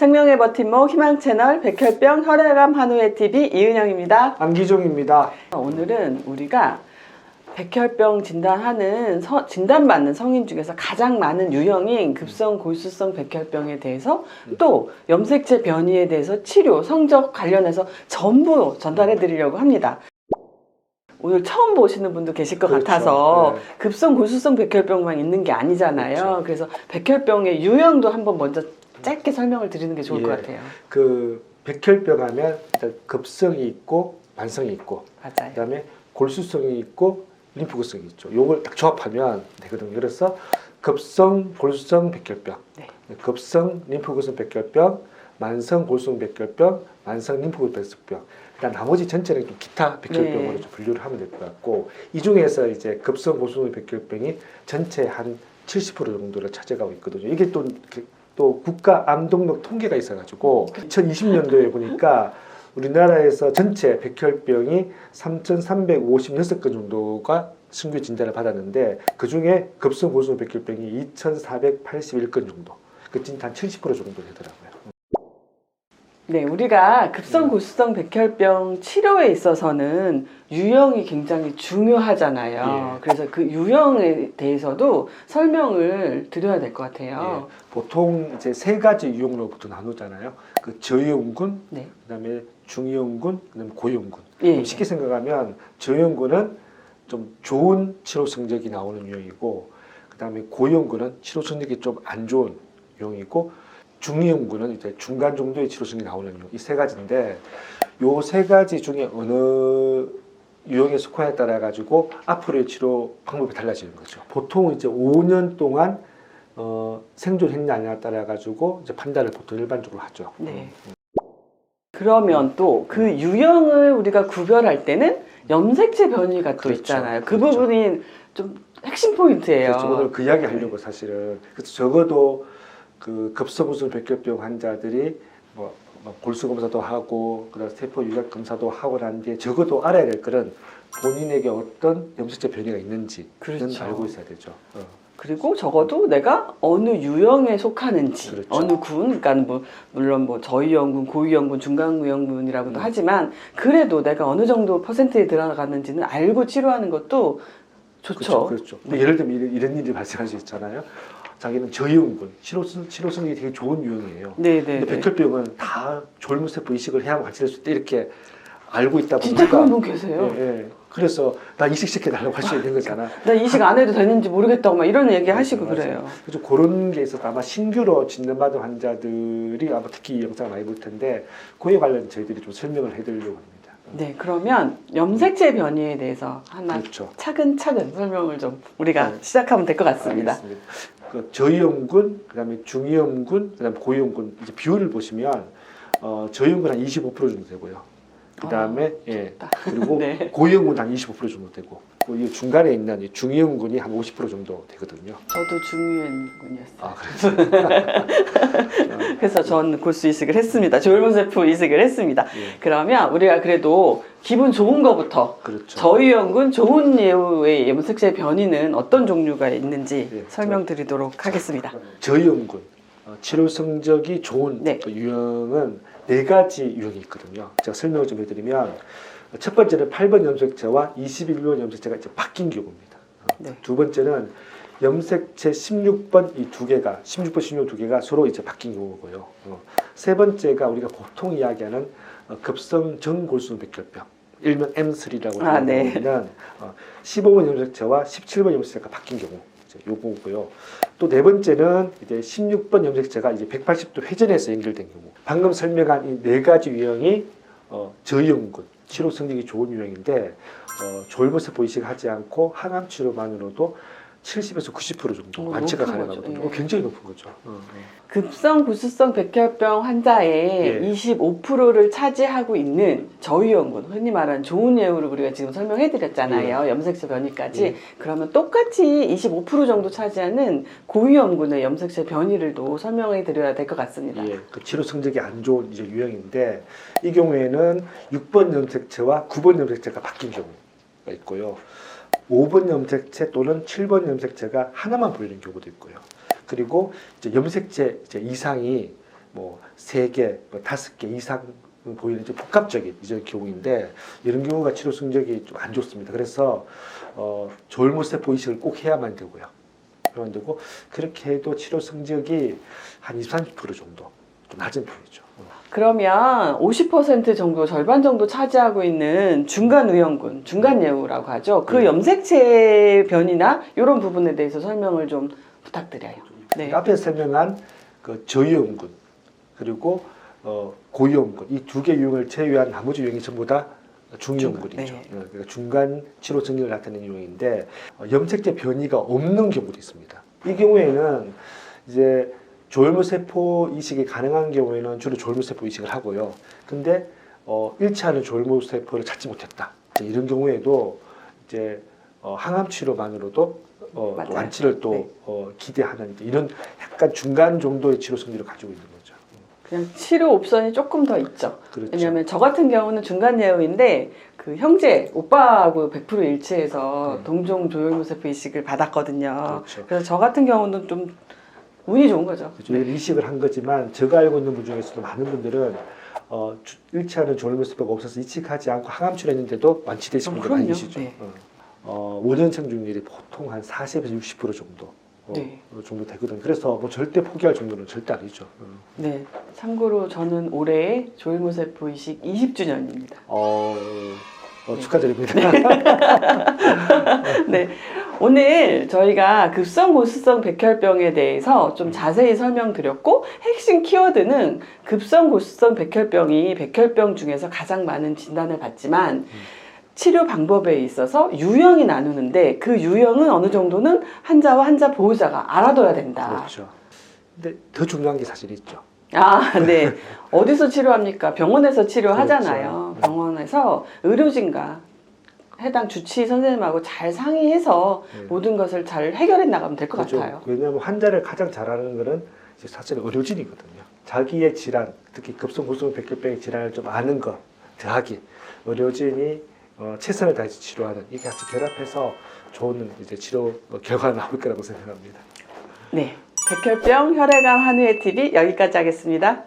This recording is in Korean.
생명의 버팀목 희망채널 백혈병 혈액암 한우회 TV 이은영입니다. 안기종입니다. 오늘은 우리가 백혈병 진단하는 진단받는 성인 중에서 가장 많은 유형인 급성 골수성 백혈병에 대해서 또 염색체 변이에 대해서 치료 성적 관련해서 전부 전달해 드리려고 합니다. 오늘 처음 보시는 분도 계실 것 그렇죠. 같아서 네. 급성 골수성 백혈병만 있는 게 아니잖아요. 그렇죠. 그래서 백혈병의 유형도 한번 먼저 짧게 설명을 드리는 게 좋을 것 같아요. 그 백혈병 하면 일단 급성이 있고 만성이 있고 맞아요. 그다음에 골수성이 있고 림프구성이 있죠. 요걸 딱 조합하면 되거든요. 그래서 급성 골수성 백혈병, 네. 급성 림프구성 백혈병, 만성 골수성 백혈병, 만성 림프구성 백혈병. 일단 나머지 전체는 좀 기타 백혈병으로 네. 좀 분류를 하면 될 것 같고 이 중에서 이제 급성 골수성 백혈병이 전체 한 70% 정도를 차지하고 있거든요. 이게 또 국가 암 등록 통계가 있어가지고 2020년도에 보니까 우리나라에서 전체 백혈병이 3,356건 정도가 신규 진단을 받았는데 그 중에 급성 골수성 백혈병이 2,481건 정도, 그 진짜 한 70% 정도 되더라고요. 네, 우리가 급성 골수성 백혈병 치료에 있어서는 유형이 굉장히 중요하잖아요. 예. 그래서 그 유형에 대해서도 설명을 드려야 될 것 같아요. 예, 보통 이제 세 가지 유형으로부터 나누잖아요. 그 저유형군, 네. 그다음에 중유형군, 그다음에 고유형군. 예. 좀 쉽게 생각하면 저유형군은 좀 좋은 치료 성적이 나오는 유형이고, 그다음에 고유형군은 치료 성적이 좀 안 좋은 유형이고, 중유형군은 이제 중간 정도의 치료 성적이 나오는 유형. 이 세 가지인데, 요 세 가지 중에 어느 유형에 속하에 따라 가지고 앞으로의 치료 방법이 달라지는 거죠. 보통 이제 5년 동안 생존했냐 아니냐에 따라 가지고 이제 판단을 보통 일반적으로 하죠. 네. 그러면 또 그 유형을 우리가 구별할 때는 염색체 변이가 또 그렇죠. 있잖아요. 그 그렇죠. 부분이 좀 핵심 포인트예요. 그래서 오늘 그 이야기 하려고 사실은. 그래서 적어도 그 급성골수성 백혈병 환자들이 뭐 골수 검사도 하고 그다음 세포 유작 검사도 하고 난 뒤에 적어도 알아야 될 거는 본인에게 어떤 염색체 변이가 있는지는 그렇죠. 알고 있어야 되죠. 그리고 적어도 내가 어느 유형에 속하는지, 그렇죠. 어느 군, 그러니까 물론 저유형군, 고유형군, 중간유형군이라고도 하지만 그래도 내가 어느 정도 퍼센트에 들어가는지는 알고 치료하는 것도 좋죠. 그렇죠. 뭐 예를 들면 이런 일이 발생할 수 있잖아요. 자기는 저유형군, 치료 성적이 되게 좋은 유형이에요. 네네. 근데 백혈병은 다 졸무세포 이식을 해야만 같이 될 수 있다 이렇게 알고 있다 보니까. 진짜 그런 분 계세요. 예, 예. 그래서 나 이식시켜달라고 할 수 있는 거잖아. 나 이식 안 해도 되는지 모르겠다고 막 이런 얘기 하시고 맞아요. 그래요. 그래서 그런 게 있어서 아마 신규로 진단받은 환자들이 아마 특히 이 영상을 많이 볼 텐데 그에 관련 저희들이 좀 설명을 해드리려고 합니다. 네, 그러면 염색체 변이에 대해서 하나 그렇죠. 차근차근 설명을 좀 우리가 네. 시작하면 될 것 같습니다. 알겠습니다. 그 저유형군, 그다음에 중유형군, 그다음에 고유형군 이제 비율을 보시면 저유형군 한 25% 정도 되고요. 그다음에 그리고 네. 고유형군 한 25% 정도 되고 이 중간에 있는 이 중유형군이 한 50% 정도 되거든요. 저도 중유형군이었어요. 아, 그래서 그래서 전 골수 이식을 했습니다. 졸모세포 이식을 했습니다. 예. 그러면 우리가 그래도 기분 좋은 거부터 그렇죠. 저유형군 좋은 예후의 염색체 변이는 어떤 종류가 있는지 예, 설명드리도록 하겠습니다. 저유형군 치료 성적이 좋은 네. 그 유형은 네 가지 유형이 있거든요. 제가 설명을 좀 해드리면 첫 번째는 8번 염색체와 21번 염색체가 이제 바뀐 경우입니다. 네. 두 번째는 염색체 16번 이 두 개가 16번, 16번 두 개가 서로 이제 바뀐 경우고요. 세 번째가 우리가 보통 이야기하는 급성 정골수성 백혈병, 일명 M3라고 하는 네. 15번 염색체와 17번 염색체가 바뀐 경우. 요거고요. 또 네 번째는 이제 16번 염색체가 이제 180도 회전해서 연결된 경우. 방금 설명한 이 네 가지 유형이 저유형군 치료 성적이 좋은 유형인데 졸모세포 이식하지 않고 항암 치료만으로도 70에서 90% 정도 완치가 높은 가능하거든요. 거죠. 예. 굉장히 높은 거죠. 급성 골수성 백혈병 환자의 예. 25%를 차지하고 있는 저유형군, 흔히 말하는 좋은 예후를 우리가 지금 설명해드렸잖아요. 염색체 변이까지. 예. 그러면 똑같이 25% 정도 차지하는 고유형군의 염색체 변이를 또 설명해드려야 될 것 같습니다. 예, 그 치료 성적이 안 좋은 이제 유형인데 이 경우에는 6번 염색체와 9번 염색체가 바뀐 경우가 있고요. 5번 염색체 또는 7번 염색체가 하나만 보이는 경우도 있고요. 그리고 이제 염색체 이제 이상이 뭐 3개, 뭐 5개 이상 보이는 좀 복합적인 이런 경우인데 이런 경우가 치료 성적이 좀 안 좋습니다. 그래서 조혈모세포 이식을 꼭 해야만 되고요. 해야만 되고 그렇게 해도 치료 성적이 한 20-30% 정도 좀 낮은 편이죠. 그러면 50% 정도, 절반 정도 차지하고 있는 중간 의형군, 중간 예후라고 하죠. 그 네. 염색체 변이나 이런 부분에 대해서 설명을 좀 부탁드려요. 네. 앞에 설명한 그 저유형군 그리고 고유형군 이 2개 유형을 제외한 나머지 유형이 전부 다 중유형군이죠. 네. 그러니까 중간 치료 성격을 나타내는 유형인데 염색체 변이가 없는 경우도 있습니다. 이 경우에는 이제 조혈모세포 이식이 가능한 경우에는 주로 조혈모세포 이식을 하고요. 근데 일치하는 조혈모세포를 찾지 못했다. 이제 이런 경우에도 이제 항암 치료만으로도 또 맞아요. 완치를 또 네. 기대하는 이런 약간 중간 정도의 치료 성질을 가지고 있는 거죠. 그냥 치료 옵션이 조금 더 있죠. 그렇죠. 왜냐하면 저 같은 경우는 중간 예후인데 그 형제 오빠하고 100% 일치해서 동종 조혈모세포 이식을 받았거든요. 그렇죠. 그래서 저 같은 경우는 좀 운이 좋은 거죠. 그렇죠. 이식을 한 거지만 제가 알고 있는 분 중에서도 많은 분들은 일치하는 조혈모세포가 없어서 이식하지 않고 항암 치료했는데도 완치되신 분들 많이 그럼요. 계시죠. 네. 원형 생존율이 보통 한 40에서 60% 정도 네. 정도 되거든요. 그래서 뭐 절대 포기할 정도는 절대 아니죠. 네. 참고로 저는 올해 조혈모세포 이식 20주년입니다. 축하드립니다. 네. 오늘 저희가 급성 골수성 백혈병에 대해서 좀 자세히 설명드렸고 핵심 키워드는 급성 골수성 백혈병이 백혈병 중에서 가장 많은 진단을 받지만 치료 방법에 있어서 유형이 나누는데 그 유형은 어느 정도는 환자와 환자 보호자가 알아둬야 된다. 그렇죠. 근데 더 중요한 게 사실 있죠. 아, 네. 어디서 치료합니까? 병원에서 치료하잖아요. 그렇죠. 병원에서 의료진과 해당 주치의 선생님하고 잘 상의해서 네. 모든 것을 잘 해결해 나가면 될 것 그렇죠. 같아요. 왜냐하면 환자를 가장 잘 아는 거는 이제 사실 의료진이거든요. 자기의 질환, 특히 급성골수성 백혈병의 질환을 좀 아는 것 더하기 의료진이 최선을 다해서 치료하는 이게 같이 결합해서 좋은 이제 치료 결과가 나올 거라고 생각합니다. 네. 백혈병 혈액암 한의회 TV 여기까지 하겠습니다.